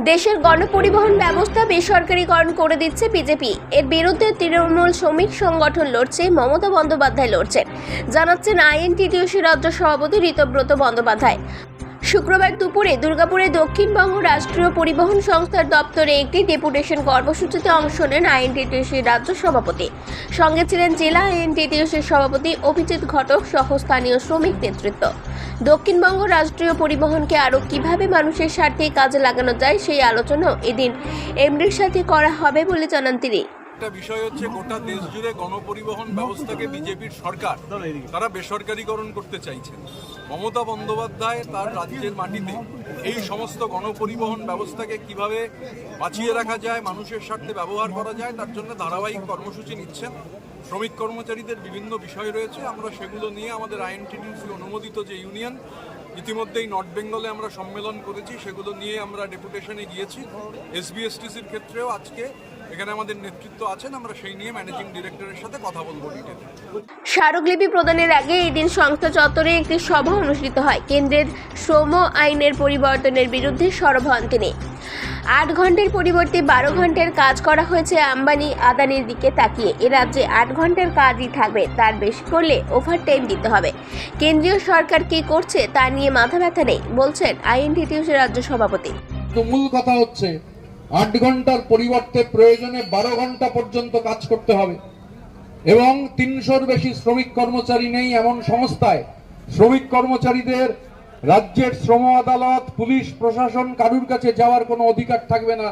দেশের গণপরিবহন ব্যবস্থা বেসরকারীকরণ করে দিচ্ছে বিজেপি। এর বিরুদ্ধে তৃণমূল শ্রমিক সংগঠন লড়ছে, মমতা বন্দ্যোপাধ্যায় লড়ছেন, জানাচ্ছেন আইএনটিটিউসি রাজ্য সভাপতি ঋতব্রত বন্দ্যোপাধ্যায়। শুক্রবার দুপুরে দুর্গাপুরে দক্ষিণবঙ্গ রাষ্ট্রীয় পরিবহন সংস্থার দপ্তরে একটি ডেপুটেশন কর্মসূচিতে অংশ নেন আইএনটিটিউসির রাজ্য সভাপতি। সঙ্গে ছিলেন জেলা আইএনটিটিউসির সভাপতি অভিজিৎ ঘটক সহ স্থানীয় শ্রমিক নেতৃত্ব। দক্ষিণবঙ্গ রাষ্ট্রীয় পরিবহনকে আরও কিভাবে মানুষের স্বার্থে কাজে লাগানো যায় সেই আলোচনাও এদিন এমডির সাথে করা হবে বলে জানান তিনি। একটা বিষয় হচ্ছে, গোটা দেশ জুড়ে গণপরিবহন ব্যবস্থাকে বিজেপির সরকার তারা বেসরকারীকরণ করতে চাইছেন। মমতা বন্দ্যোপাধ্যায় তার রাজ্যের মাটিতে এই সমস্ত গণপরিবহন ব্যবস্থাকে কিভাবে বাঁচিয়ে রাখা যায়, মানুষের স্বার্থে ব্যবহার করা যায়, তার জন্য ধারাবাহিক কর্মসূচি নিচ্ছেন। শ্রমিক কর্মচারীদের বিভিন্ন বিষয় রয়েছে, আমরা সেগুলো নিয়ে আমাদের আইএনটিটিউসির অনুমোদিত যে ইউনিয়ন, ইতিমধ্যেই নর্থ বেঙ্গলে আমরা সম্মেলন করেছি, সেগুলো নিয়ে আমরা ডেপুটেশনে গিয়েছি। এসবিএসটিসির ক্ষেত্রেও আজকে এখানে আমাদের নেতৃত্ব আছেন, আমরা সেই নিয়ে ম্যানেজিং ডিরেক্টরের সাথে কথা বলবো ডিটেইলে। স্মারকলিপি প্রদানের আগে এই দিন সংস্থা চত্বরে একটি সভা অনুষ্ঠিত হয়। কেন্দ্রের শ্রম আইনের পরিবর্তনের বিরুদ্ধে সরব হন তিনি। 8 ঘন্টার পরিবর্তে 12 ঘন্টার কাজ করা হয়েছে আম্বানি আদানির দিকে তাকিয়ে। এ রাজ্যে 8 ঘন্টার কাজই থাকবে, তার বেশি করলে ওভারটাইম দিতে হবে। কেন্দ্রীয় সরকার কি করছে তা নিয়ে মাথা ব্যথা নেই, বলছেন আইএনটিটিউসি রাজ্য সভাপতি। মূল কথা হচ্ছে 8 ঘন্টার পরিবর্তে প্রয়োজনে 12 ঘন্টা পর্যন্ত কাজ করতে হবে এবং 300-র বেশি শ্রমিক কর্মচারী নেই এমন সংস্থায় শ্রমিক কর্মচারীদের রাজ্যের শ্রম আদালত, পুলিশ প্রশাসন কারুর কাছে যাওয়ার কোনো অধিকার থাকবে না।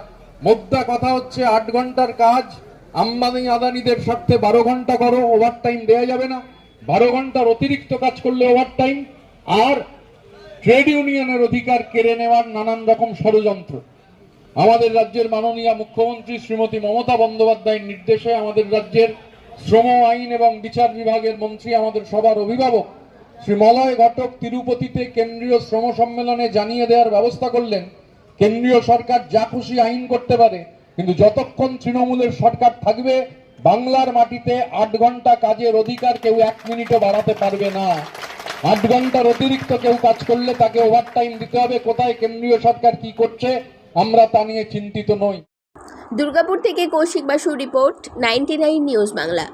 মোদ্দা কথা হচ্ছে 8 ঘন্টার কাজ আম্বানি আদানিদের স্বার্থে 12 ঘন্টা করো, ওভারটাইম দেওয়া যাবে না। 12 ঘন্টার অতিরিক্ত কাজ করলে ওভারটাইম, আর ট্রেড ইউনিয়নের অধিকার কেড়ে নেওয়ার নানান রকম ষড়যন্ত্র। আমাদের রাজ্যের মাননীয় মুখ্যমন্ত্রী শ্রীমতী মমতা বন্দ্যোপাধ্যায়ের নির্দেশে আমাদের রাজ্যের শ্রম আইন এবং বিচার বিভাগের মন্ত্রী, আমাদের সবার অভিভাবক শ্রী মলয় ঘটক তিরুপতিতে কেন্দ্রীয় শ্রম সম্মেলনে জানিয়ে দেওয়ার ব্যবস্থা করলেন, কেন্দ্রীয় সরকার যা খুশি আইন করতে পারে, কিন্তু যতক্ষণ তৃণমূলের সরকার থাকবে বাংলার মাটিতে 8 ঘন্টা কাজের অধিকার কেউ 1 মিনিটও বাড়াতে পারবে না। 8 ঘন্টার অতিরিক্ত কেউ কাজ করলে তাকে ওভারটাইম দিতে হবে। কোথায় কেন্দ্রীয় সরকার কি করছে আমরা তা নিয়ে চিন্তিত নই। দুর্গাপুর থেকে কৌশিক বাসুর রিপোর্ট, 99 নিউজ বাংলা।